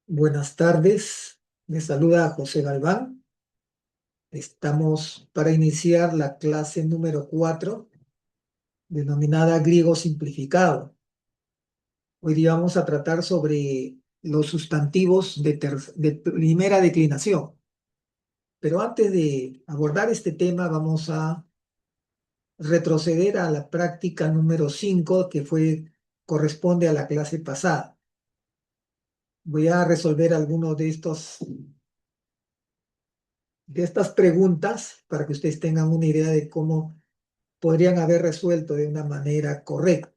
Buenas tardes, me saluda José Galván. Estamos para iniciar la clase número 4, denominada Griego Simplificado. Hoy día vamos a tratar sobre los sustantivos de primera declinación. Pero antes de abordar este tema, vamos a retroceder a la práctica número 5, que corresponde a la clase pasada. Voy a resolver algunos de estas preguntas para que ustedes tengan una idea de cómo podrían haber resuelto de una manera correcta.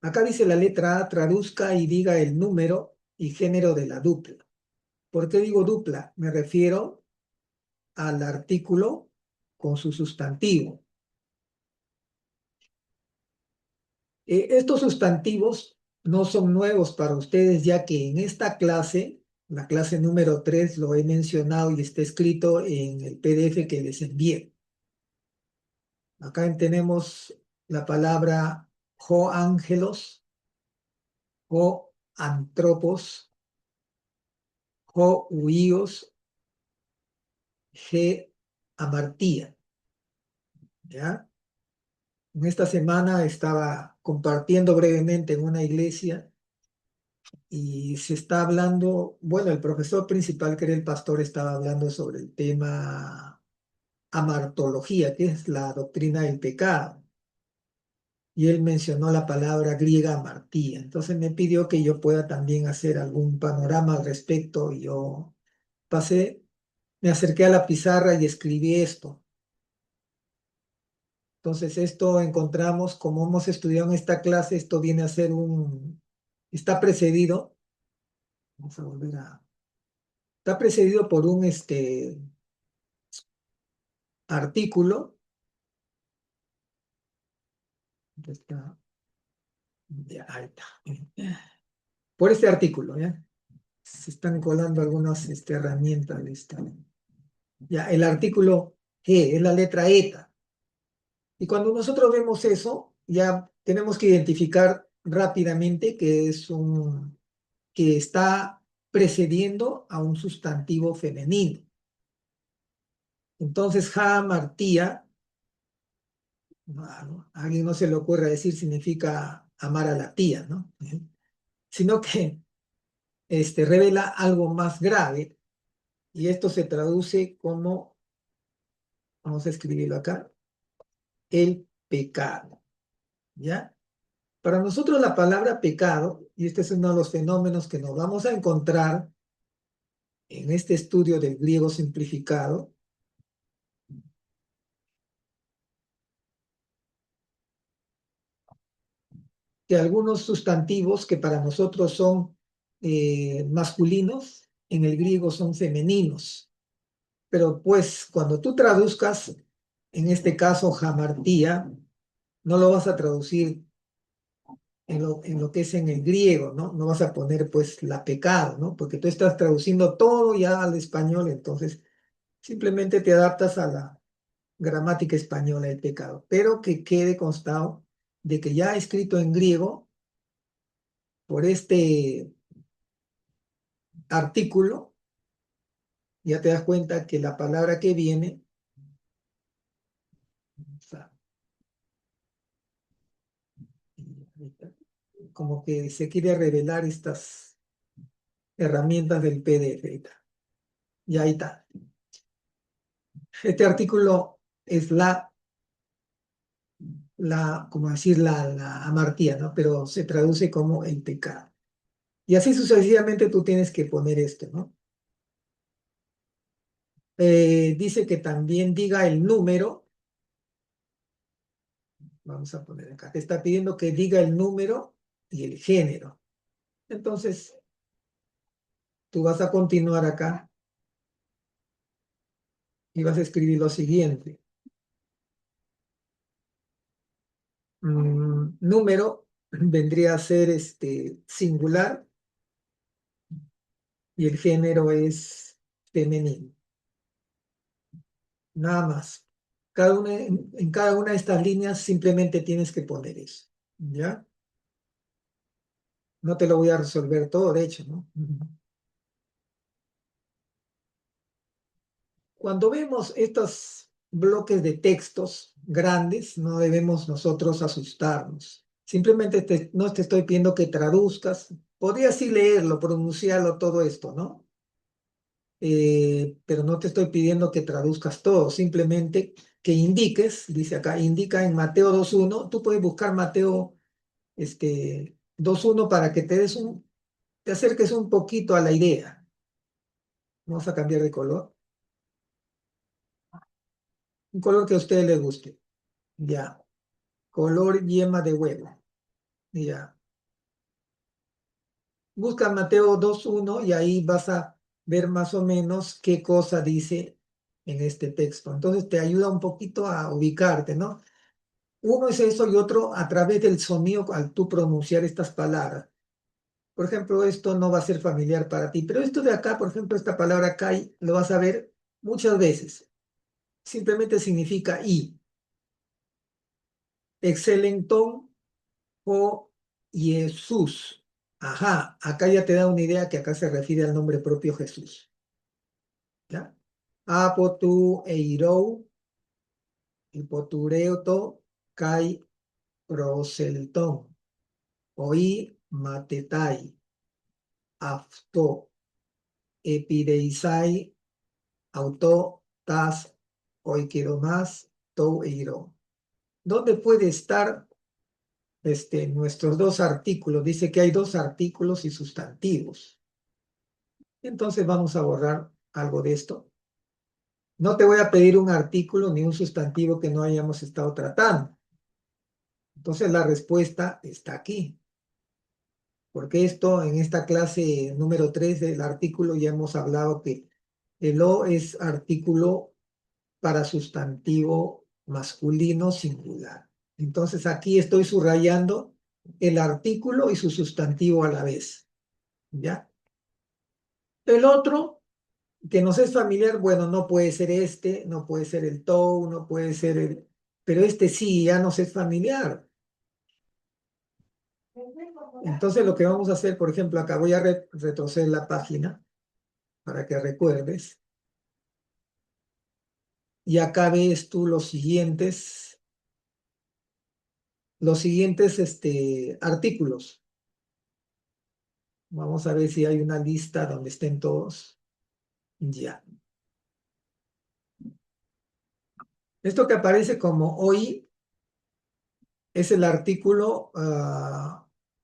Acá dice la letra A, traduzca y diga el número y género de la dupla. ¿Por qué digo dupla? Me refiero al artículo con su sustantivo. Estos sustantivos no son nuevos para ustedes, ya que en esta clase, la clase número 3, lo he mencionado y está escrito en el PDF que les envié. Acá tenemos la palabra ho ángelos, ho antropos, ho huíos, g amartía. ¿Ya? En esta semana estaba compartiendo brevemente en una iglesia y se está hablando, bueno, el profesor principal, que era el pastor, estaba hablando sobre el tema amartología, que es la doctrina del pecado. Y él mencionó la palabra griega amartía. Entonces me pidió que yo pueda también hacer algún panorama al respecto y yo pasé, me acerqué a la pizarra y escribí esto. Entonces esto encontramos, como hemos estudiado en esta clase, esto viene a ser está precedido, vamos a volver a, está precedido por un artículo, está, ya, ahí está, por este artículo, ¿ya? Se están colando algunas herramientas de esta. Ya, el artículo G es la letra ETA. Y cuando nosotros vemos eso, ya tenemos que identificar rápidamente que está precediendo a un sustantivo femenino. Entonces, martía, a alguien no se le ocurre decir significa amar a la tía, ¿no? Sino que revela algo más grave, y esto se traduce como, vamos a escribirlo acá, el pecado, ¿ya? Para nosotros la palabra pecado, y este es uno de los fenómenos que nos vamos a encontrar en este estudio del griego simplificado, que algunos sustantivos que para nosotros son masculinos, en el griego son femeninos. Pero pues cuando tú traduzcas, en este caso jamartía, no lo vas a traducir en lo que es en el griego, ¿no? No vas a poner pues la pecado, ¿no? Porque tú estás traduciendo todo ya al español, entonces simplemente te adaptas a la gramática española del pecado. Pero que quede constado de que ya escrito en griego, por este artículo, ya te das cuenta que la palabra que viene, o sea, como que se quiere revelar estas herramientas del PDF. Y ahí está. Este artículo es como decir, la amartía, ¿no? Pero se traduce como el pecado. Y así sucesivamente tú tienes que poner esto, ¿no? Dice que también diga el número. Vamos a poner acá. Te está pidiendo que diga el número y el género. Entonces, tú vas a continuar acá y vas a escribir lo siguiente. Número vendría a ser singular y el género es femenino. Nada más. En cada una de estas líneas simplemente tienes que poner eso. ¿Ya? No te lo voy a resolver todo, de hecho, ¿no? Cuando vemos estos bloques de textos grandes, no debemos nosotros asustarnos. Simplemente no te estoy pidiendo que traduzcas. Podrías sí leerlo, pronunciarlo, todo esto, ¿no? Pero no te estoy pidiendo que traduzcas todo, simplemente que indiques, dice acá, indica en Mateo 2.1, tú puedes buscar Mateo 2.1 para que te acerques un poquito a la idea. Vamos a cambiar de color, un color que a ustedes les guste. Ya, color yema de huevo. Ya, busca Mateo 2.1 y ahí vas a ver más o menos qué cosa dice en este texto. Entonces te ayuda un poquito a ubicarte, ¿no? Uno es eso y otro a través del sonido al tú pronunciar estas palabras. Por ejemplo, esto no va a ser familiar para ti, pero esto de acá, por ejemplo, esta palabra kai, lo vas a ver muchas veces. Simplemente significa y. Excelentón o Jesús. Ajá, acá ya te da una idea que acá se refiere al nombre propio Jesús. ¿Ya? Apotu eirou, hipotureuto, kai proseltón. Oí matetai, afto, epideisai, auto, tas, oikiromas, tou eiro. ¿Dónde puede estar nuestros dos artículos? Dice que hay dos artículos y sustantivos. Entonces vamos a borrar algo de esto. No te voy a pedir un artículo ni un sustantivo que no hayamos estado tratando. Entonces la respuesta está aquí. Porque esto en esta clase número 3 del artículo ya hemos hablado que el o es artículo para sustantivo masculino singular. Entonces aquí estoy subrayando el artículo y su sustantivo a la vez. ¿Ya? El otro que nos es familiar, bueno, no puede ser este, no puede ser el tou, no puede ser el... Pero este sí, ya nos es familiar. Entonces lo que vamos a hacer, por ejemplo, acá voy a retroceder la página para que recuerdes. Y acá ves tú los siguientes artículos. Vamos a ver si hay una lista donde estén todos. Ya. Esto que aparece como hoy es el artículo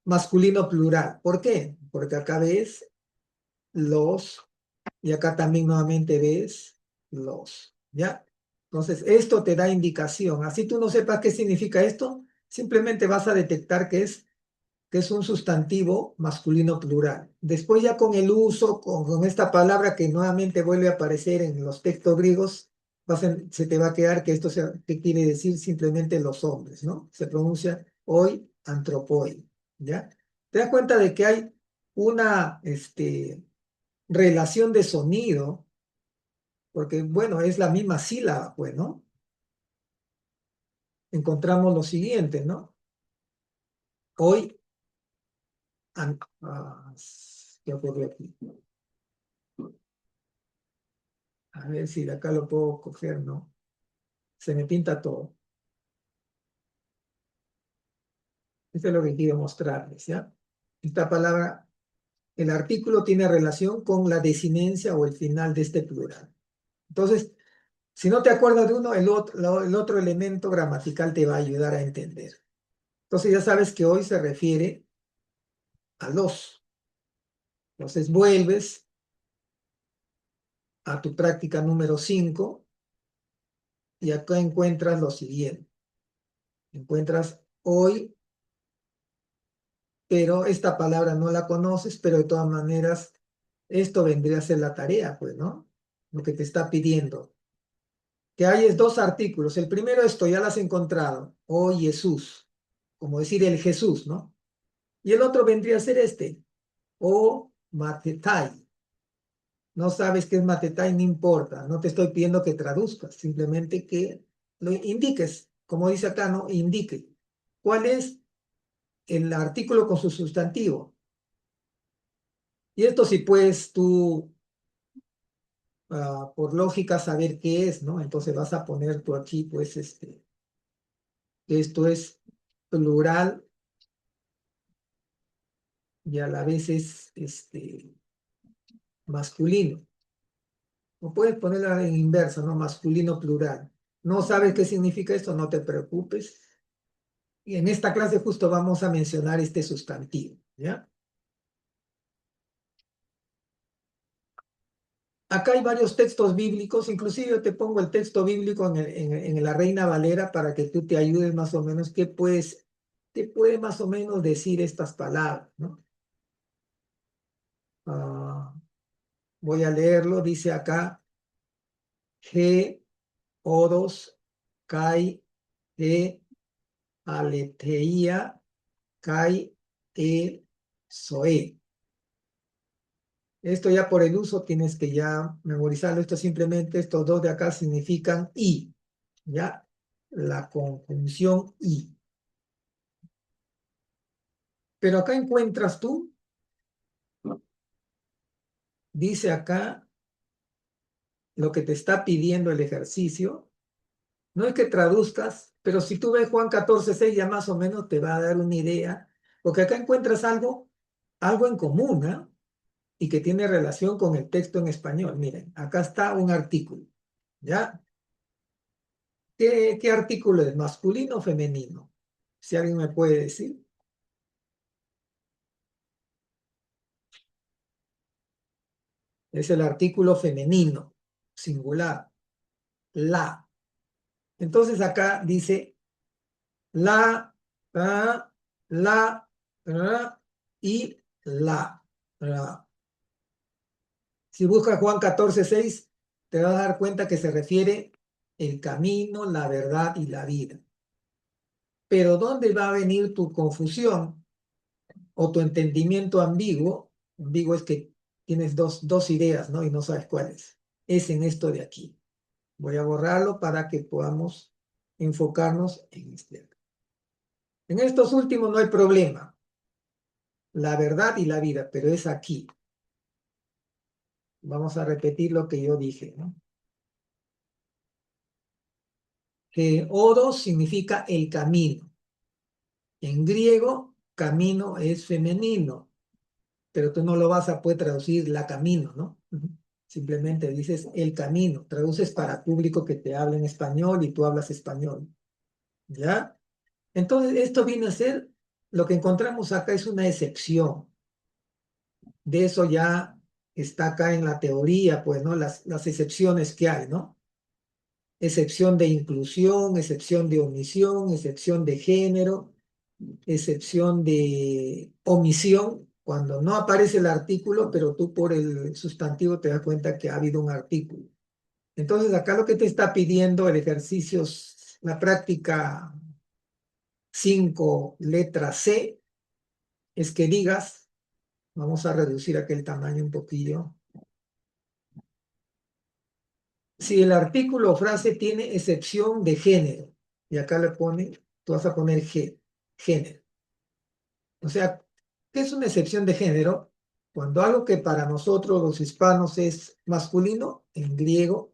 masculino plural. ¿Por qué? Porque acá ves los, y acá también nuevamente ves los, ¿ya? Entonces, esto te da indicación. Así tú no sepas qué significa esto, simplemente vas a detectar que es un sustantivo masculino plural. Después ya con el uso, con esta palabra que nuevamente vuelve a aparecer en los textos griegos, se te va a quedar que esto que quiere decir simplemente los hombres, ¿no? Se pronuncia hoy antropoi, ¿ya? Te das cuenta de que hay una relación de sonido, porque, bueno, es la misma sílaba, pues, ¿no? Encontramos lo siguiente, ¿no? Hoy, ¿qué ocurrió aquí? A ver si de acá lo puedo coger, ¿no? Se me pinta todo. Esto es lo que quiero mostrarles, ¿ya? Esta palabra, el artículo tiene relación con la desinencia o el final de este plural. Entonces, si no te acuerdas de uno, el otro elemento gramatical te va a ayudar a entender. Entonces ya sabes que hoy se refiere a los. Entonces vuelves a tu práctica número 5 y acá encuentras lo siguiente. Encuentras hoy, pero esta palabra no la conoces, pero de todas maneras esto vendría a ser la tarea, pues, ¿no? Lo que te está pidiendo. Que hay es dos artículos. El primero, esto ya lo has encontrado. O Jesús, como decir el Jesús, ¿no? Y el otro vendría a ser este. O Matetai. No sabes qué es Matetai, no importa. No te estoy pidiendo que traduzcas, simplemente que lo indiques. Como dice acá, ¿no? Indique. ¿Cuál es el artículo con su sustantivo? Y esto sí puedes tú, por lógica, saber qué es, ¿no? Entonces vas a poner tú aquí, pues, que esto es plural y a la vez es masculino. O puedes ponerla en inversa, ¿no? Masculino plural. ¿No sabes qué significa esto? No te preocupes. Y en esta clase justo vamos a mencionar este sustantivo, ¿ya? Acá hay varios textos bíblicos, inclusive yo te pongo el texto bíblico en la Reina Valera para que tú te ayudes más o menos, qué puede más o menos decir estas palabras, ¿no? Ah, voy a leerlo, dice acá, G, odos, kai, e, aletheia, kai, soe. Esto ya por el uso tienes que ya memorizarlo. Esto simplemente, estos dos de acá significan y, ¿ya? La conjunción y. Pero acá encuentras tú, dice acá lo que te está pidiendo el ejercicio. No es que traduzcas, pero si tú ves Juan 14:6 ya más o menos te va a dar una idea, porque acá encuentras algo en común, ¿eh? Y que tiene relación con el texto en español. Miren, acá está un artículo, ¿ya? ¿Qué artículo es? ¿Masculino o femenino? Si alguien me puede decir. Es el artículo femenino, singular, la. Entonces acá dice la, la, la y la. Si buscas Juan 14:6, te vas a dar cuenta que se refiere el camino, la verdad y la vida. Pero ¿dónde va a venir tu confusión o tu entendimiento ambiguo? Ambiguo es que tienes dos ideas, ¿no? Y no sabes cuáles. Es en esto de aquí. Voy a borrarlo para que podamos enfocarnos en este. En estos últimos no hay problema. La verdad y la vida, pero es aquí. Vamos a repetir lo que yo dije, ¿no? Que odos significa el camino. En griego, camino es femenino, pero tú no lo vas a poder traducir la camino, ¿no? Simplemente dices el camino, traduces para público que te habla en español y tú hablas español, ¿ya? Entonces, esto viene a ser, lo que encontramos acá es una excepción. De eso ya está acá en la teoría, pues, ¿no? Las excepciones que hay, ¿no? Excepción de inclusión, excepción de omisión, excepción de género, excepción de omisión, cuando no aparece el artículo, pero tú por el sustantivo te das cuenta que ha habido un artículo. Entonces, acá lo que te está pidiendo el ejercicio, la práctica 5 letra C, es que digas, vamos a reducir aquel tamaño un poquillo. Si el artículo o frase tiene excepción de género, y acá le pone, tú vas a poner género. O sea, ¿qué es una excepción de género? Cuando algo que para nosotros los hispanos es masculino, en griego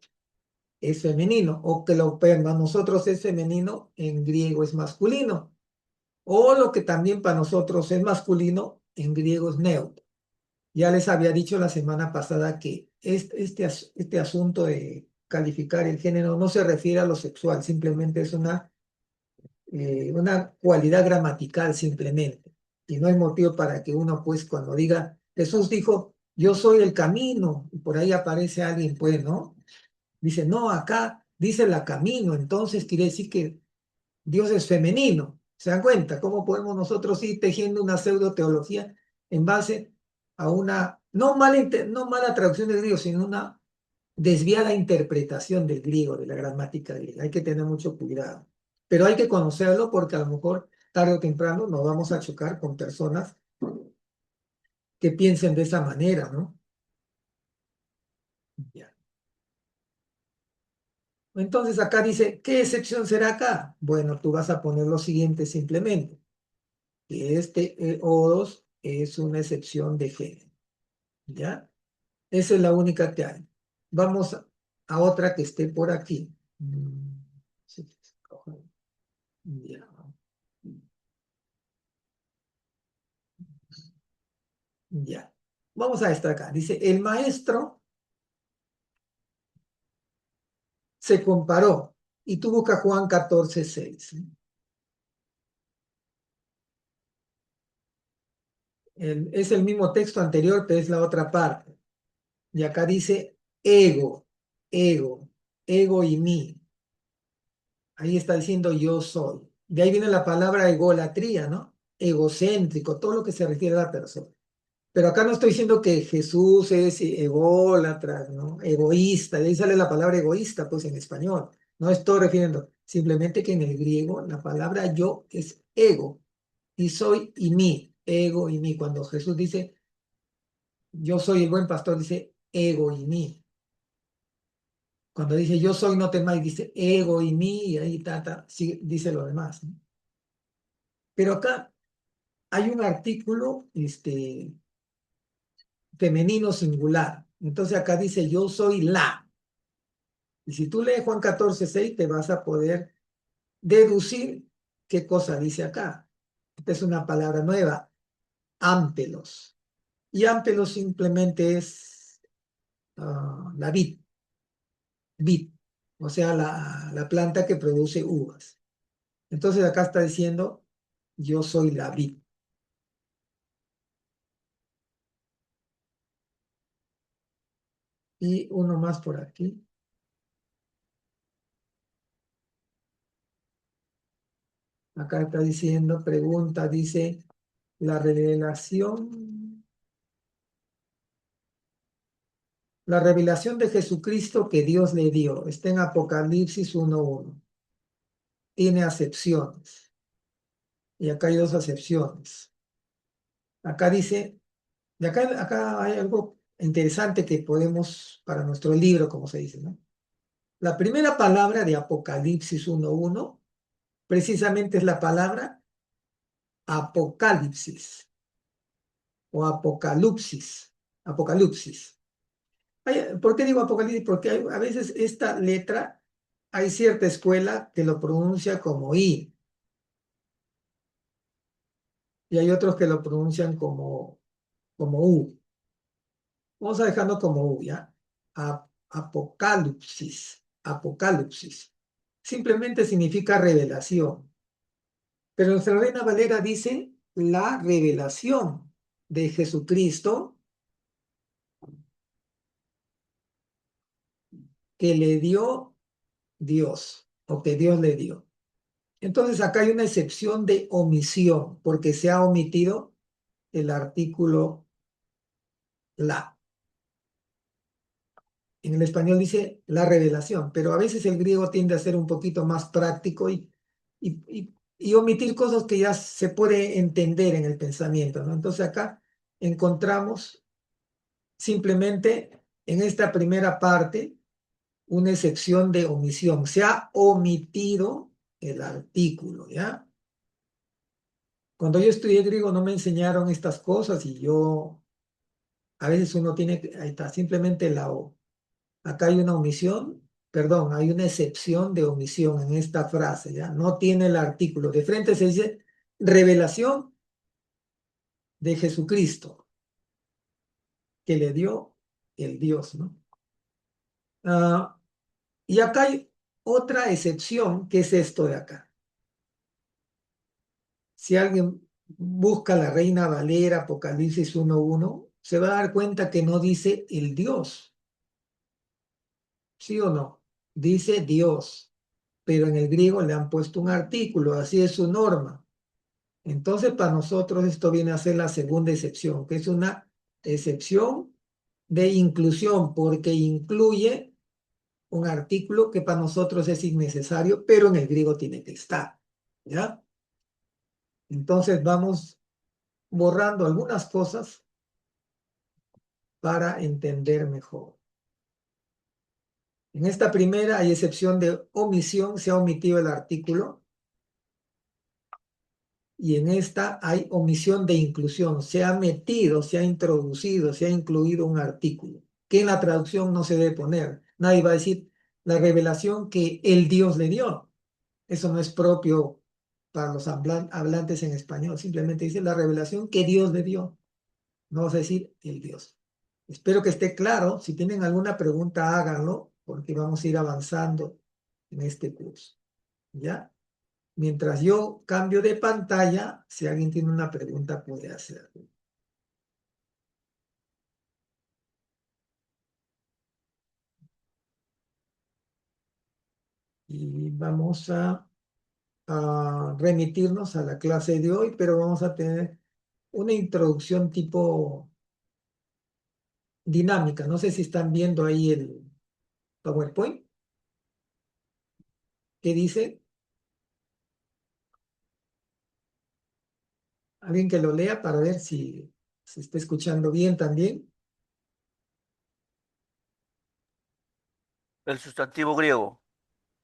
es femenino, o que lo para nosotros es femenino, en griego es masculino, o lo que también para nosotros es masculino, en griego es neutro. Ya les había dicho la semana pasada que este asunto de calificar el género no se refiere a lo sexual, simplemente es una cualidad gramatical simplemente. Y no hay motivo para que uno, pues, cuando diga, Jesús dijo, yo soy el camino, y por ahí aparece alguien, pues, ¿no? Dice, no, acá dice la camino, entonces quiere decir que Dios es femenino. ¿Se dan cuenta? ¿Cómo podemos nosotros ir tejiendo una pseudo teología en base a una, no mala traducción del griego, sino una desviada interpretación del griego, de la gramática griega? Hay que tener mucho cuidado. Pero hay que conocerlo porque a lo mejor tarde o temprano nos vamos a chocar con personas que piensen de esa manera, ¿no? Ya. Entonces acá dice, ¿qué excepción será acá? Bueno, tú vas a poner lo siguiente simplemente, que este O2 es una excepción de género. ¿ya? Esa es la única que hay. Vamos a otra que esté por aquí. Sí, ya, ya. Vamos a esta acá. Dice, el maestro se comparó. Y tú busca Juan 14:6. Es el mismo texto anterior, pero es la otra parte. Y acá dice ego, ego, ego y mí. Ahí está diciendo yo soy. De ahí viene la palabra egolatría, ¿no? Egocéntrico, todo lo que se refiere a la persona. Pero acá no estoy diciendo que Jesús es ególatra, ¿no? Egoísta. De ahí sale la palabra egoísta, pues en español. No estoy refiriendo. Simplemente que en el griego la palabra yo es ego y soy y mí. Ego y mí. Cuando Jesús dice yo soy el buen pastor, dice ego y mí. Cuando dice yo soy, no temáis, dice ego y mí, y ahí sí, dice lo demás, ¿no? Pero acá hay un artículo femenino singular. Entonces acá dice yo soy la. Y si tú lees Juan 14:6, te vas a poder deducir qué cosa dice acá. Esta es una palabra nueva, ámpelos. Y ámpelos simplemente es la vid, o sea, la planta que produce uvas. Entonces acá está diciendo, yo soy la vid. Y uno más por aquí. Acá está diciendo, pregunta, dice, la la revelación de Jesucristo que Dios le dio, está en Apocalipsis 1:1. Tiene acepciones. Y acá hay dos acepciones. Acá dice, y acá hay algo interesante que podemos, para nuestro libro, como se dice, ¿no? La primera palabra de Apocalipsis 1:1 precisamente es la palabra apocalipsis o apocalipsis. Apocalipsis. ¿Por qué digo apocalipsis? Porque a veces esta letra, hay cierta escuela que lo pronuncia como I y hay otros que lo pronuncian como U. Vamos a dejarlo como U, ¿ya? Apocalipsis, apocalipsis. Simplemente significa revelación. Pero nuestra Reina Valera dice la revelación de Jesucristo que le dio Dios o que Dios le dio. Entonces acá hay una excepción de omisión porque se ha omitido el artículo la. En el español dice la revelación, pero a veces el griego tiende a ser un poquito más práctico y omitir cosas que ya se puede entender en el pensamiento, ¿no? Entonces acá encontramos simplemente en esta primera parte una excepción de omisión. Se ha omitido el artículo, ¿ya? Cuando yo estudié griego no me enseñaron estas cosas y yo, a veces uno tiene, ahí está, simplemente la O. Acá hay una omisión, perdón, hay una excepción de omisión en esta frase, ¿ya? No tiene el artículo. De frente se dice revelación de Jesucristo que le dio el Dios, ¿no? Ah, y acá hay otra excepción que es esto de acá. Si alguien busca la Reina Valera, Apocalipsis 1:1, se va a dar cuenta que no dice el Dios, ¿sí o no? Dice Dios, pero en el griego le han puesto un artículo, así es su norma. Entonces, para nosotros esto viene a ser la segunda excepción, que es una excepción de inclusión, porque incluye un artículo que para nosotros es innecesario, pero en el griego tiene que estar, ¿ya? Entonces vamos borrando algunas cosas para entender mejor. En esta primera hay excepción de omisión, se ha omitido el artículo. y en esta hay omisión de inclusión. Se ha metido, se ha introducido, se ha incluido un artículo que en la traducción no se debe poner. Nadie va a decir la revelación que el Dios le dio. Eso no es propio para los hablantes en español. Simplemente dice la revelación que Dios le dio. No vas a decir el Dios. Espero que esté claro. Si tienen alguna pregunta, háganlo, porque vamos a ir avanzando en este curso. ¿Ya? Mientras yo cambio de pantalla, si alguien tiene una pregunta, puede hacerlo. Y vamos a remitirnos a la clase de hoy, pero vamos a tener una introducción tipo dinámica. No sé si están viendo ahí el PowerPoint. ¿Qué dice? Alguien que lo lea para ver si se está escuchando bien también. El sustantivo griego.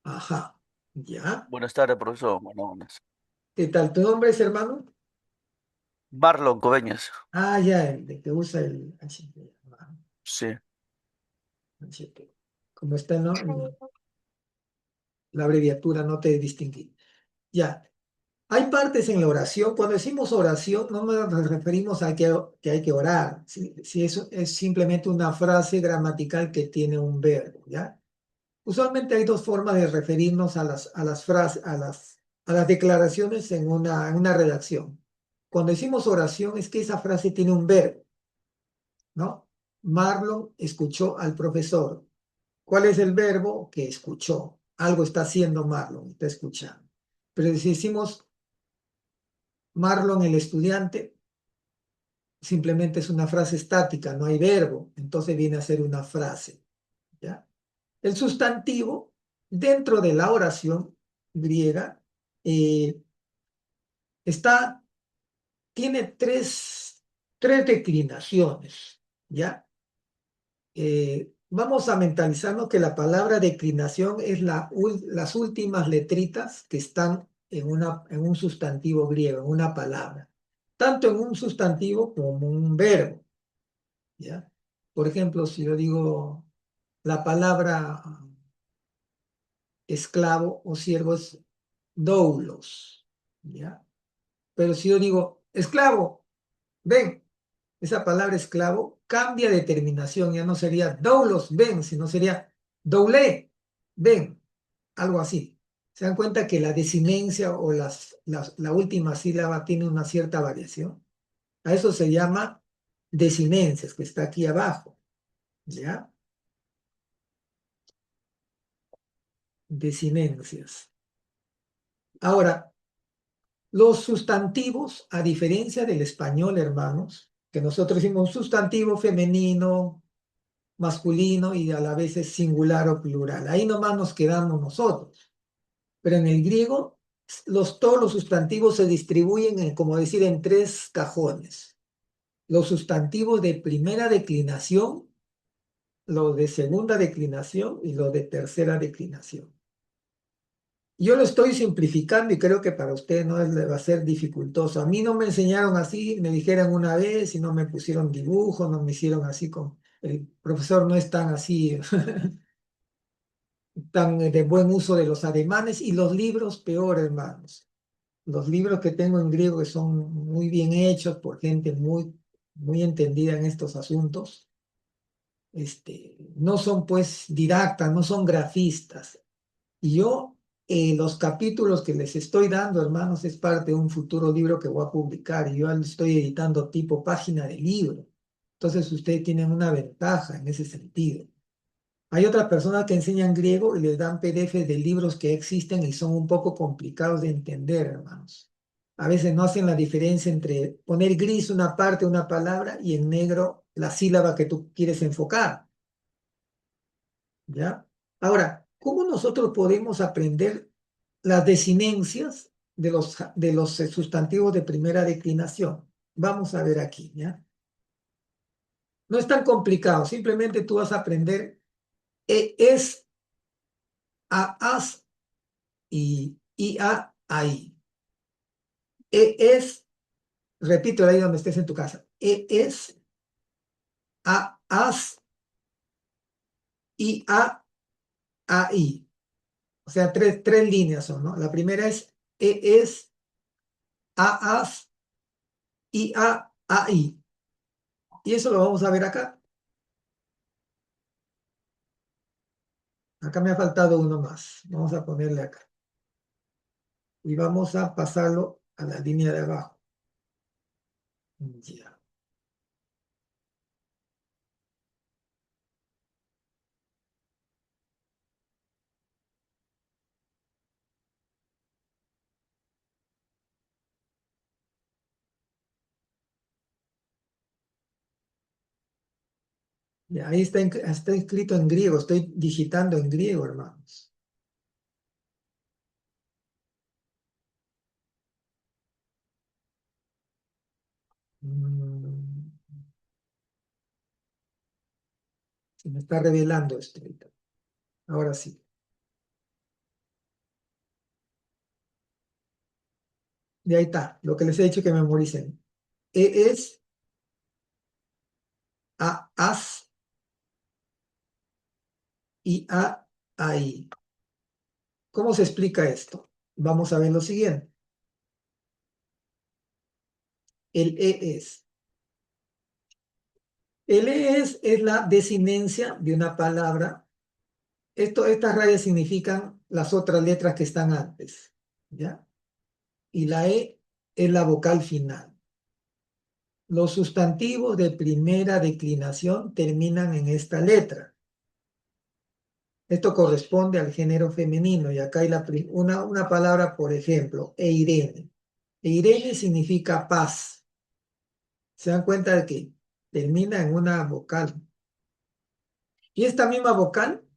Ajá, ya. Buenas tardes, profesor. Buenas. ¿Qué tal? ¿Tu nombre es, hermano? Marlon Coveñas. Ah, ya, el de que usa el HP. Ah, Sí. HP. Como está, ¿no? La abreviatura, no te distinguí. Ya. Hay partes en la oración. Cuando decimos oración, no nos referimos a que hay que orar. Si eso es simplemente una frase gramatical que tiene un verbo, ¿ya? Usualmente hay dos formas de referirnos a las frases, a las declaraciones en una redacción. Cuando decimos oración es que esa frase tiene un verbo, ¿no? Marlon escuchó al profesor. ¿Cuál es el verbo? Que escuchó. Algo está haciendo Marlon, está escuchando. Pero si decimos Marlon el estudiante, simplemente es una frase estática, no hay verbo, entonces viene a ser una frase, ¿ya? El sustantivo, dentro de la oración griega, eh, está, tiene tres declinaciones, ¿ya? Vamos a mentalizarnos que la palabra declinación es las últimas letritas que están en un sustantivo griego, en una palabra, tanto en un sustantivo como en un verbo, ¿ya? Por ejemplo, si yo digo la palabra esclavo o siervo es doulos, ¿ya? Pero si yo digo esclavo, ven, esa palabra esclavo cambia de terminación, ya no sería doulos, ven, sino sería doulé, ven, algo así. ¿Se dan cuenta que la desinencia o la última sílaba tiene una cierta variación? A eso se llama desinencias, que está aquí abajo, ¿ya? Desinencias. Ahora, los sustantivos, a diferencia del español, hermanos, que nosotros decimos sustantivo femenino, masculino y a la vez es singular o plural. Ahí nomás nos quedamos nosotros. Pero en el griego, todos los sustantivos se distribuyen, como decir, en tres cajones. Los sustantivos de primera declinación, los de segunda declinación y los de tercera declinación. Yo lo estoy simplificando y creo que para usted no va a ser dificultoso. A mí no me enseñaron así, me dijeron una vez y no me pusieron dibujo, no me hicieron así con... El profesor no es tan así, tan de buen uso de los ademanes y los libros peor, hermanos. Los libros que tengo en griego que son muy bien hechos por gente muy entendida en estos asuntos, no son pues didactas, no son grafistas. Y yo, los capítulos que les estoy dando, hermanos, es parte de un futuro libro que voy a publicar y yo lo estoy editando tipo página de libro. Entonces ustedes tienen una ventaja en ese sentido. Hay otras personas que enseñan griego y les dan PDF de libros que existen y son un poco complicados de entender, hermanos. A veces no hacen la diferencia entre poner gris una parte de una palabra y en negro la sílaba que tú quieres enfocar, ¿ya? Ahora, ¿cómo nosotros podemos aprender las desinencias de los sustantivos de primera declinación? Vamos a ver aquí, ¿ya? No es tan complicado, simplemente tú vas a aprender es, a, as y a, ahí. es, repito ahí donde estés en tu casa, es, as, I. O sea, tres líneas son, ¿no? La primera es es, as, I. Y eso lo vamos a ver acá. Acá me ha faltado uno más. Vamos a ponerle acá. Y vamos a pasarlo a la línea de abajo. Ya. Ya, ahí está escrito en griego. Estoy digitando en griego, hermanos. Mm, Se me está revelando esto ahorita. Ahora sí. Y ahí está. Lo que les he dicho que memoricen. Es, as, I. ¿Cómo se explica esto? Vamos a ver lo siguiente. El es. El es la desinencia de una palabra. Estas rayas significan las otras letras que están antes, ¿ya? Y la es la vocal final. Los sustantivos de primera declinación terminan en esta letra. Esto corresponde al género femenino. Y acá hay una palabra, por ejemplo, Eirene. Eirene significa paz. ¿Se dan cuenta de que termina en una vocal? Y esta misma vocal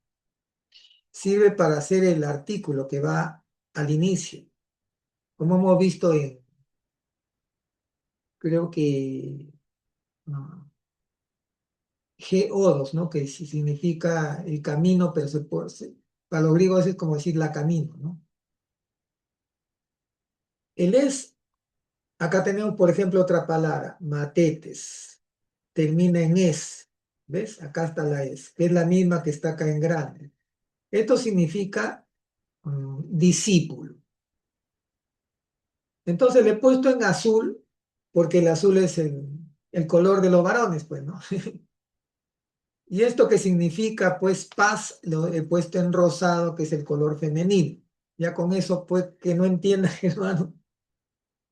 sirve para hacer el artículo que va al inicio, como hemos visto creo que geodos, ¿no? Que significa el camino, pero para los griegos es como decir la camino, ¿no? El es, acá tenemos, por ejemplo, otra palabra, matetes, termina en es, ¿ves? Acá está la es, que es la misma que está acá en grande. Esto significa discípulo. Entonces le he puesto en azul, porque el azul es el color de los varones, pues, ¿no? Y esto que significa, pues, paz, lo he puesto en rosado, que es el color femenino. Ya con eso, pues, que no entienda, hermano,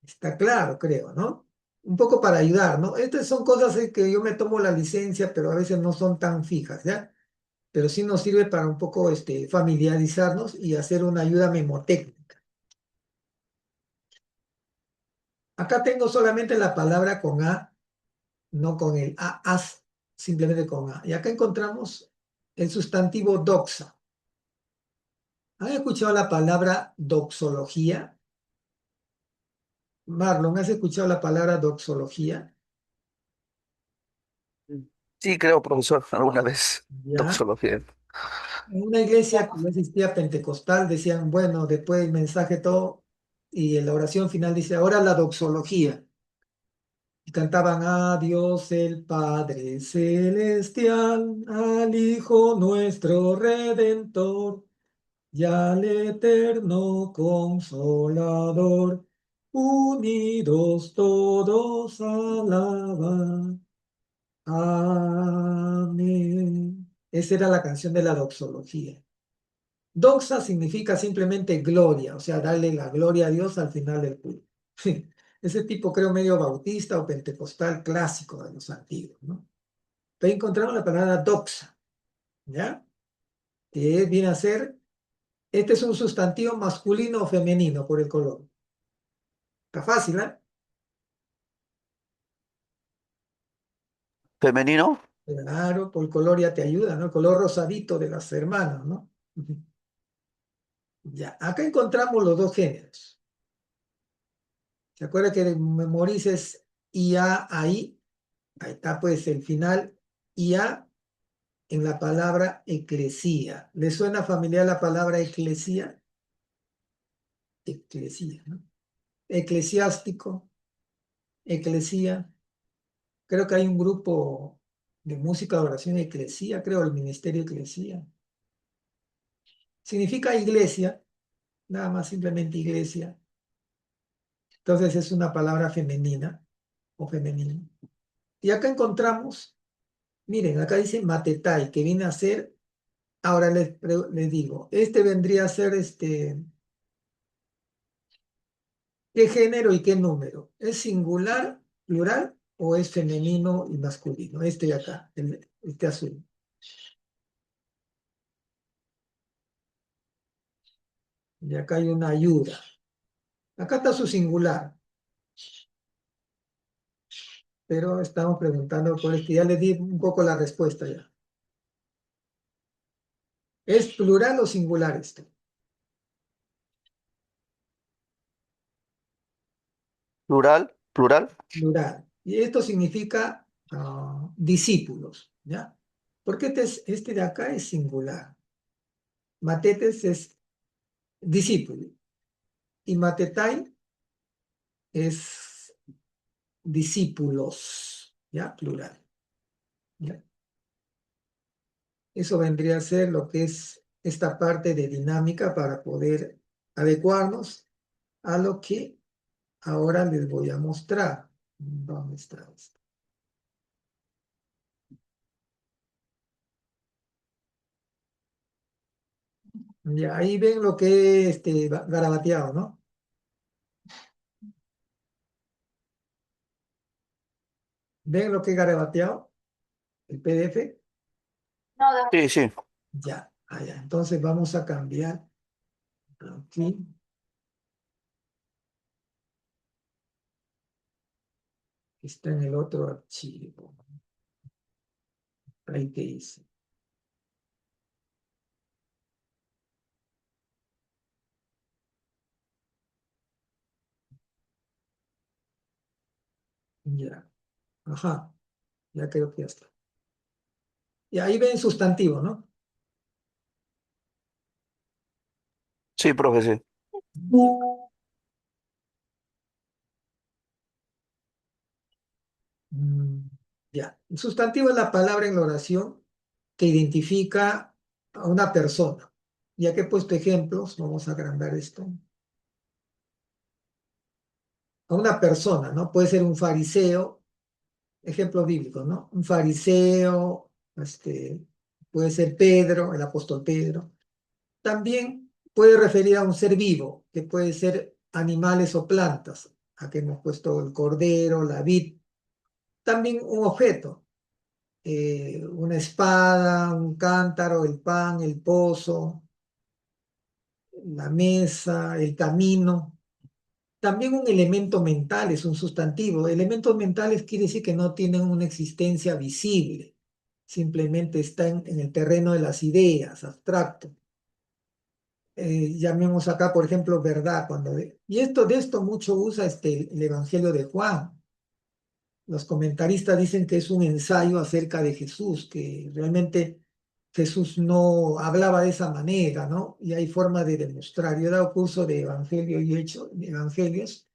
está claro, creo, ¿no? Un poco para ayudar, ¿no? Estas son cosas que yo me tomo la licencia, pero a veces no son tan fijas, ¿ya? Pero sí nos sirve para un poco familiarizarnos y hacer una ayuda memotécnica. Acá tengo solamente la palabra con A, no con el as, simplemente con A. Y acá encontramos el sustantivo doxa. ¿Han escuchado la palabra doxología? Marlon, ¿has escuchado la palabra doxología? Sí, creo, profesor, alguna vez. ¿Ya? Doxología. En una iglesia que no existía pentecostal decían, bueno, después del mensaje todo, y en la oración final dice, ahora la doxología. Y cantaban a Dios el Padre Celestial, al Hijo nuestro Redentor, y al eterno Consolador, unidos todos alaban. Amén. Esa era la canción de la doxología. Doxa significa simplemente gloria, o sea, darle la gloria a Dios al final del culto. Ese tipo creo medio bautista o pentecostal clásico de los antiguos, ¿no? Ahí encontramos la palabra doxa, ¿ya? Que viene a ser, este es un sustantivo masculino o femenino por el color. Está fácil, ¿eh? ¿Femenino? Claro, por el color ya te ayuda, ¿no? El color rosadito de las hermanas, ¿no? Ya, acá encontramos los dos géneros. ¿Se acuerda que memorices IA ahí? Ahí está pues el final IA en la palabra eclesía. ¿Le suena familiar la palabra eclesía? Eclesía, ¿no? eclesiástico, eclesía. Creo que hay un grupo de música de oración eclesía, creo, el ministerio eclesía. Significa iglesia, nada más simplemente iglesia. Entonces es una palabra femenina o femenino. Y acá encontramos, miren, acá dice matetai, que viene a ser, ahora les digo, este vendría a ser ¿qué género y qué número? ¿Es singular, plural o es femenino y masculino? Este de acá, este azul. Y acá hay una ayuda. Acá está su singular, pero estamos preguntando por este. Ya les di un poco la respuesta ya. ¿Es plural o singular esto? Plural, plural. Plural. Y esto significa discípulos, ¿ya? Porque este de acá es singular. Matetes es discípulo. Y matetai es discípulos, ¿ya? Plural. ¿Ya? Eso vendría a ser lo que es esta parte de dinámica para poder adecuarnos a lo que ahora les voy a mostrar. ¿Dónde está esto? Ya, ahí ven lo que es garabateado, ¿no? ¿Ven lo que es garabateado? El PDF. Sí, sí. Ya, allá. Entonces vamos a cambiar aquí. Está en el otro archivo. Ahí que dice. Ya. Ajá. Ya creo que ya está. Y ahí ven sustantivo, ¿no? Sí, profe, sí. Mm, ya. El sustantivo es la palabra en la oración que identifica a una persona. Ya que he puesto ejemplos, vamos a agrandar esto. A una persona, ¿no? Puede ser un fariseo, ejemplo bíblico, ¿no? Un fariseo, puede ser Pedro, el apóstol Pedro. También puede referir a un ser vivo, que puede ser animales o plantas. Aquí hemos puesto el cordero, la vid. También un objeto, una espada, un cántaro, el pan, el pozo, la mesa, el camino. También un elemento mental es un sustantivo. Elementos mentales quiere decir que no tienen una existencia visible, simplemente están en el terreno de las ideas, abstracto. Llamemos acá, por ejemplo, verdad. Y de esto mucho usa el Evangelio de Juan. Los comentaristas dicen que es un ensayo acerca de Jesús, que realmente Jesús no hablaba de esa manera, ¿no? Y hay forma de demostrar. Yo he dado curso de Evangelio y he hecho Evangelios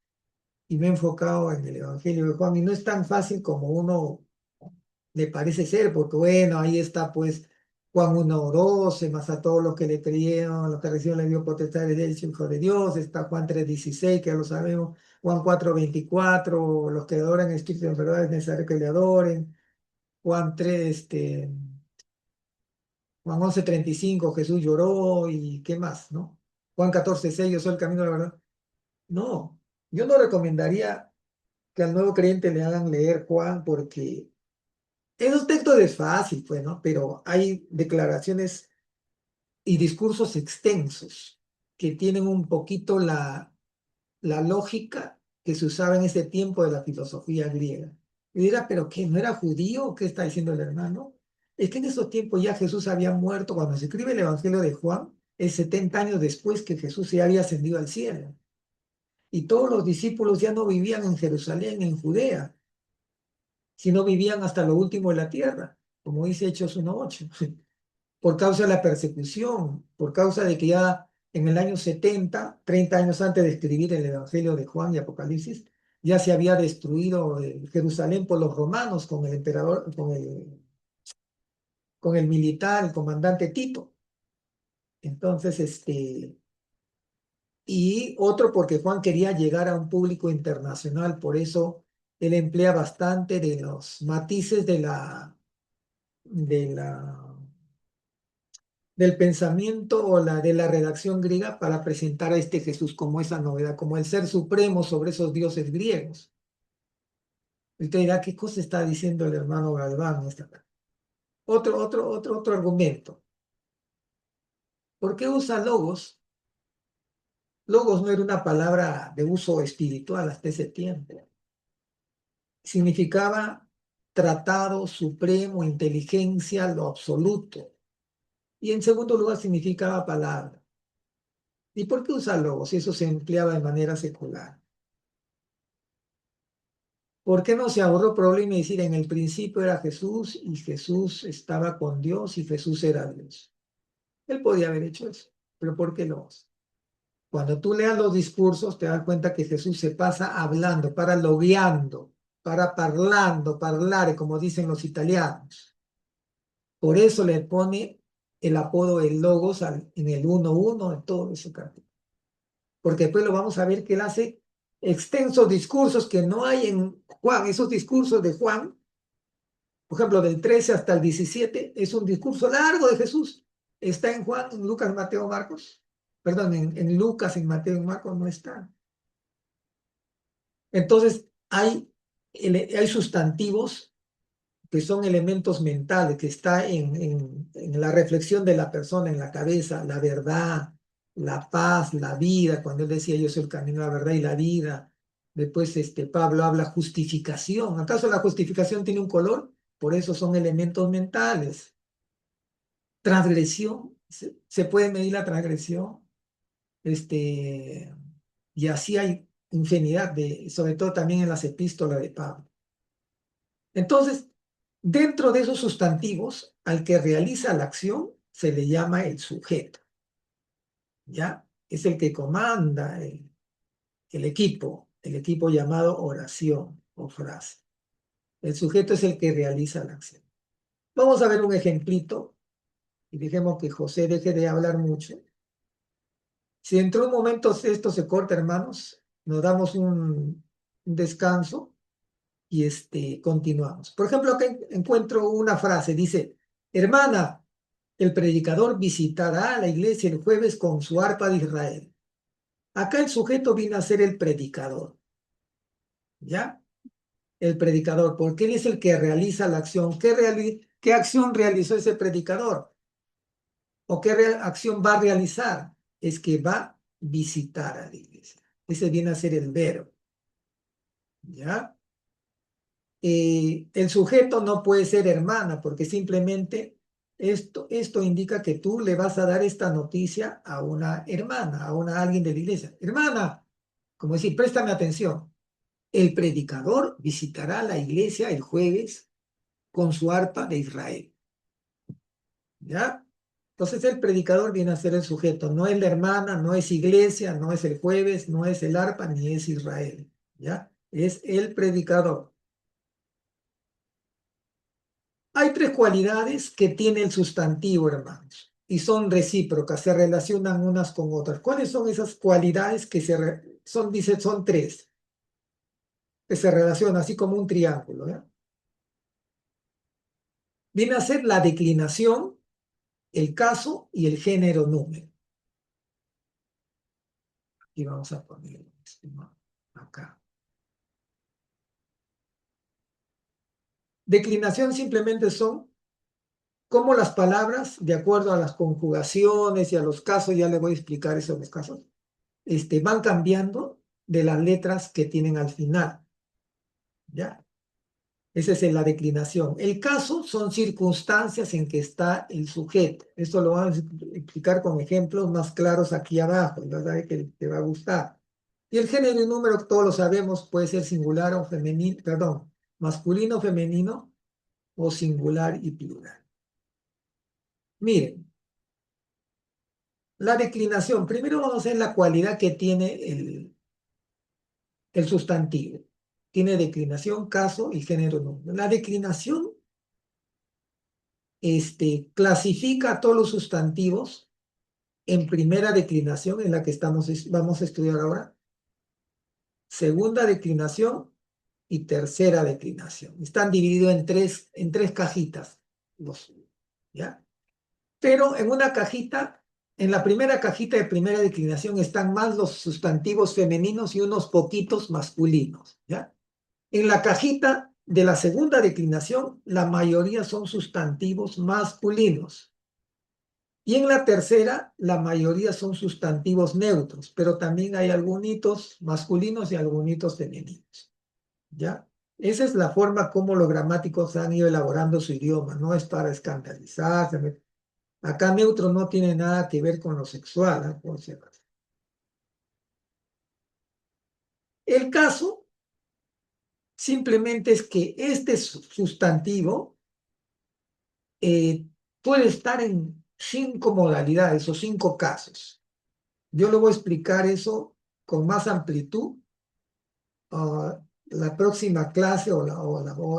y me he enfocado en el Evangelio de Juan y no es tan fácil como uno le parece ser, porque bueno, ahí está pues Juan 1:12, más a todos los que le creyeron, los que recibieron le dio potestad de ser hijo de Dios, está Juan 3:16, que ya lo sabemos, Juan 4:24, los que adoran en espíritu en verdad es necesario que le adoren, Juan 3, Juan 11:35, Jesús lloró y qué más, ¿no? Juan 14:6, yo soy el camino de la verdad. No, yo no recomendaría que al nuevo creyente le hagan leer Juan porque esos textos es fácil, pues, ¿no? Pero hay declaraciones y discursos extensos que tienen un poquito la lógica que se usaba en ese tiempo de la filosofía griega. Y dirá, ¿pero qué? ¿No era judío? ¿Qué está diciendo el hermano? Es que en esos tiempos ya Jesús había muerto. Cuando se escribe el Evangelio de Juan, es 70 años después que Jesús se había ascendido al cielo. Y todos los discípulos ya no vivían en Jerusalén, en Judea, sino vivían hasta lo último de la tierra, como dice Hechos 1:8, por causa de la persecución, por causa de que ya en el año 70, 30 años antes de escribir el Evangelio de Juan y Apocalipsis, ya se había destruido Jerusalén por los romanos con el emperador, con el militar, el comandante Tito. Entonces, y otro porque Juan quería llegar a un público internacional, por eso él emplea bastante de los matices de la, del pensamiento o de la redacción griega para presentar a este Jesús como esa novedad, como el ser supremo sobre esos dioses griegos. Usted dirá, ¿qué cosa está diciendo el hermano Galván? Otro argumento. ¿Por qué usa logos? Logos no era una palabra de uso espiritual hasta ese tiempo. Significaba tratado supremo, inteligencia, lo absoluto. Y en segundo lugar significaba palabra. ¿Y por qué usa logos si eso se empleaba de manera secular? ¿Por qué no se ahorró problema y decir en el principio era Jesús y Jesús estaba con Dios y Jesús era Dios? Él podía haber hecho eso, pero ¿por qué lo hace? Cuando tú leas los discursos te das cuenta que Jesús se pasa hablando, para logueando, para parlando, parlare, como dicen los italianos. Por eso le pone el apodo el Logos en el 1:1 en todo ese capítulo. Porque después lo vamos a ver que él hace extensos discursos que no hay en Juan. Esos discursos de Juan, por ejemplo, del 13 hasta el 17, es un discurso largo de Jesús. Está en Juan, en Lucas, Mateo, Marcos. Perdón, en Lucas, en Mateo, en Marcos no está. Entonces, hay sustantivos que son elementos mentales, que está en la reflexión de la persona, en la cabeza, la verdad, la paz, la vida, cuando él decía yo soy el camino, la verdad y la vida. Después Pablo habla justificación. ¿Acaso la justificación tiene un color? Por eso son elementos mentales. Transgresión, se puede medir la transgresión. Y así hay infinidad sobre todo también en las epístolas de Pablo. Entonces, dentro de esos sustantivos, al que realiza la acción se le llama el sujeto, ¿ya? Es el que comanda el equipo llamado oración o frase. El sujeto es el que realiza la acción. Vamos a ver un ejemplito y dejemos que José deje de hablar mucho. Si dentro de un momento esto se corta, hermanos, nos damos un descanso y continuamos. Por ejemplo, acá encuentro una frase, dice, hermana, el predicador visitará a la iglesia el jueves con su arpa de Israel. Acá el sujeto vino a ser el predicador, ¿ya? El predicador, porque él es el que realiza la acción. ¿Qué acción realizó ese predicador? ¿O qué acción va a realizar? Es que va a visitar a la iglesia. Ese viene a ser el verbo, ¿ya? El sujeto no puede ser hermana, porque simplemente esto indica que tú le vas a dar esta noticia a una hermana, a alguien de la iglesia. Hermana, como decir, préstame atención. El predicador visitará la iglesia el jueves con su arpa de Israel. ¿Ya? Entonces el predicador viene a ser el sujeto, no es la hermana, no es iglesia, no es el jueves, no es el arpa, ni es Israel. ¿Ya? Es el predicador. Hay tres cualidades que tiene el sustantivo, hermanos, y son recíprocas, se relacionan unas con otras. ¿Cuáles son esas cualidades que son tres, que se relacionan así como un triángulo, ¿ya? Viene a ser la declinación, el caso y el género número. Y vamos a ponerlo acá. Declinación simplemente son como las palabras, de acuerdo a las conjugaciones y a los casos, ya le voy a explicar eso en los casos, van cambiando de las letras que tienen al final, ¿ya? Esa es la declinación. El caso son circunstancias en que está el sujeto. Esto lo vamos a explicar con ejemplos más claros aquí abajo, y vas a ver que te va a gustar. Y el género y número, todos lo sabemos, puede ser singular o femenino, perdón, masculino, femenino o singular y plural. Miren, La declinación. Primero vamos a ver la cualidad que tiene el sustantivo. Tiene declinación, caso y género nombre. La declinación clasifica a todos los sustantivos en primera declinación, en la que vamos a estudiar ahora, segunda declinación y tercera declinación. Están divididos en tres cajitas, ¿ya? Pero en una cajita, en la primera cajita de primera declinación están más los sustantivos femeninos y unos poquitos masculinos, ¿ya? En la cajita de la segunda declinación, la mayoría son sustantivos masculinos. Y en la tercera, la mayoría son sustantivos neutros, pero también hay algunos masculinos y algunos femeninos, ¿ya? Esa es la forma como los gramáticos han ido elaborando su idioma, no es para escandalizarse. Acá neutro no tiene nada que ver con lo sexual, ¿eh? Por si acaso. El caso simplemente es que este sustantivo puede estar en 5 modalidades o 5 casos. Yo le voy a explicar eso con más amplitud la próxima clase o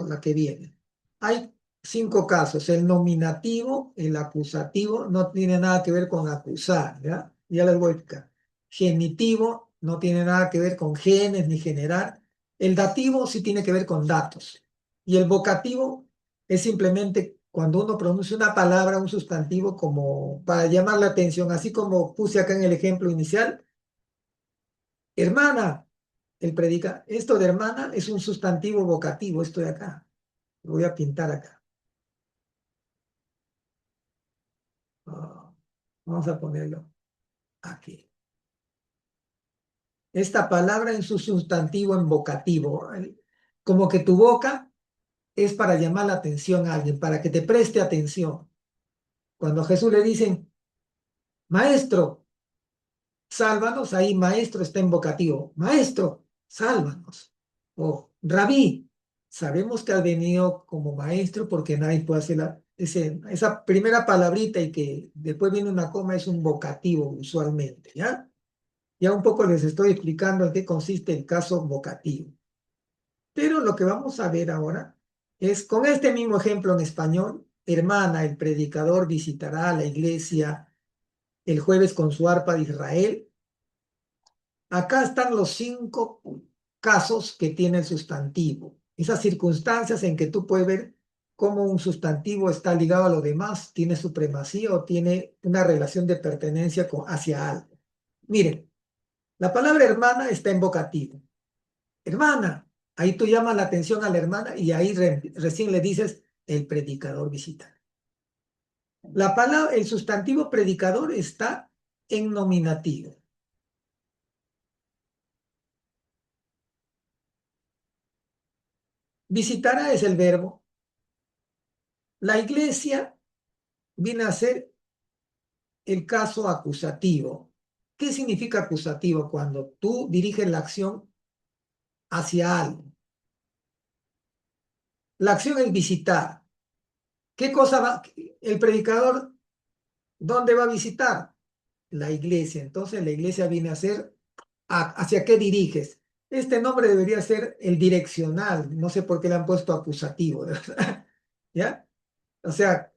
la que viene. Hay 5 casos. El nominativo, el acusativo, no tiene nada que ver con acusar, ¿ya? Ya les voy a explicar. Genitivo no tiene nada que ver con genes ni generar. El dativo sí tiene que ver con datos. Y el vocativo es simplemente cuando uno pronuncia una palabra, un sustantivo, como para llamar la atención, así como puse acá en el ejemplo inicial. Hermana, él predica, esto de hermana es un sustantivo vocativo, esto de acá. Lo voy a pintar acá. Ah, vamos a ponerlo aquí. Esta palabra es un sustantivo en vocativo. Como que tu boca es para llamar la atención a alguien, para que te preste atención. Cuando a Jesús le dicen, maestro, sálvanos, ahí maestro está en vocativo. Maestro, sálvanos. O rabí, sabemos que has venido como maestro porque nadie puede hacer esa primera palabrita y que después viene una coma es un vocativo usualmente, ¿ya? Ya un poco les estoy explicando en qué consiste el caso vocativo. Pero lo que vamos a ver ahora es con este mismo ejemplo en español, hermana, el predicador visitará a la iglesia el jueves con su arpa de Israel. Acá están los 5 casos que tiene el sustantivo. Esas circunstancias en que tú puedes ver cómo un sustantivo está ligado a lo demás, tiene supremacía o tiene una relación de pertenencia hacia algo. Miren, la palabra hermana está en vocativo. Hermana, ahí tú llamas la atención a la hermana y ahí recién le dices el predicador visita. El sustantivo predicador está en nominativo. Visitará es el verbo. La iglesia viene a ser el caso acusativo. ¿Qué significa acusativo? Cuando tú diriges la acción hacia algo. La acción es visitar. ¿Qué cosa va? El predicador, ¿dónde va a visitar? La iglesia. Entonces la iglesia viene a ser hacia qué diriges. Este nombre debería ser el direccional. No sé por qué le han puesto acusativo, de verdad. ¿Ya? O sea,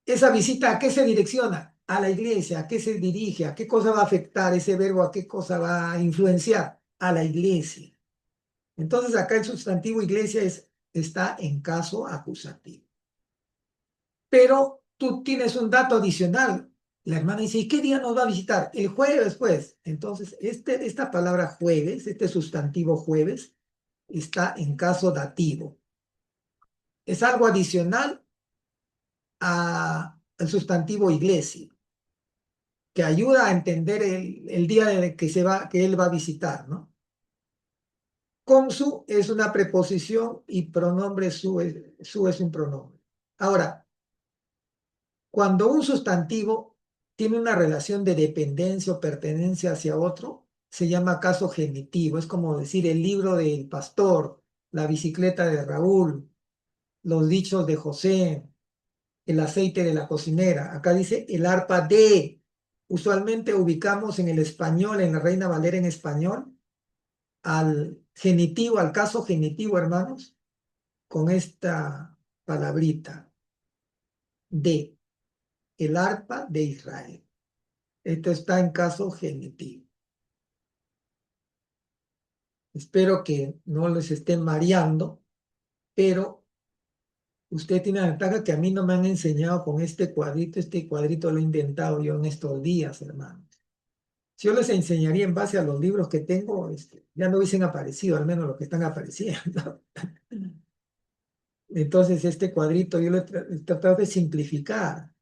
esa visita, ¿a qué se direcciona? A la iglesia, ¿a qué se dirige? ¿A qué cosa va a afectar ese verbo? ¿A qué cosa va a influenciar? A la iglesia. Entonces acá el sustantivo iglesia está en caso acusativo. Pero tú tienes un dato adicional. La hermana dice, ¿y qué día nos va a visitar? El jueves, pues. Entonces, esta palabra jueves, este sustantivo jueves, está en caso dativo. Es algo adicional al sustantivo iglesia, que ayuda a entender el día que él va a visitar, ¿no? Con su es una preposición y pronombre su es un pronombre. Ahora, cuando un sustantivo tiene una relación de dependencia o pertenencia hacia otro, se llama caso genitivo. Es como decir el libro del pastor, la bicicleta de Raúl, los dichos de José, el aceite de la cocinera. Acá dice el arpa de. usualmente ubicamos en el español, en la Reina Valera en español, al genitivo, al caso genitivo, hermanos, con esta palabrita de el arpa de Israel. Esto está en caso genitivo. Espero que no les estén mareando, pero usted tiene la ventaja que a mí no me han enseñado con este cuadrito lo he inventado yo en estos días, hermano. Si yo les enseñaría en base a los libros que tengo, ya no hubiesen aparecido, al menos los que están apareciendo. Entonces, este cuadrito yo lo he tratado de simplificar.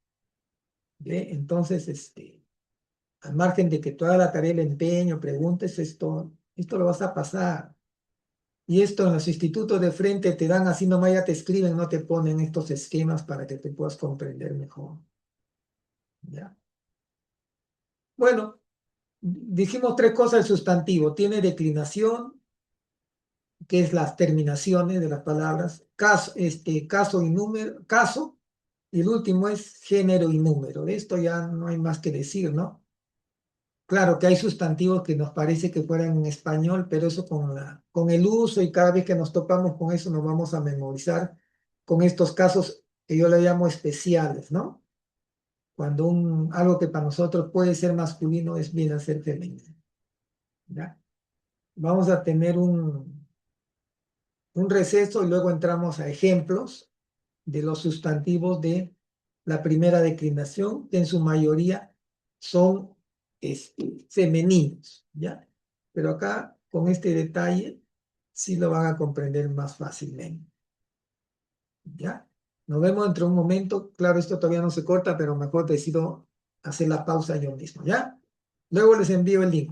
¿Ve? Entonces, al margen de que toda la tarea el empeño, preguntes esto lo vas a pasar. Y esto en los institutos de frente te dan así nomás, ya te escriben, no te ponen estos esquemas para que te puedas comprender mejor. ¿Ya? Bueno, dijimos tres cosas: el sustantivo tiene declinación, que es las terminaciones de las palabras, caso y número, caso, y el último es género y número. De esto ya no hay más que decir, ¿no? Claro que hay sustantivos que nos parece que fueran en español, pero eso con el uso y cada vez que nos topamos con eso nos vamos a memorizar con estos casos que yo le llamo especiales, ¿no? Cuando algo que para nosotros puede ser masculino es bien a ser femenino, ¿ya? Vamos a tener un receso y luego entramos a ejemplos de los sustantivos de la primera declinación, que en su mayoría son femeninos, ¿ya? Pero acá, con este detalle, sí lo van a comprender más fácilmente, ¿ya? Nos vemos dentro de un momento. Claro, esto todavía no se corta, pero mejor decido hacer la pausa yo mismo, ¿ya? Luego les envío el link.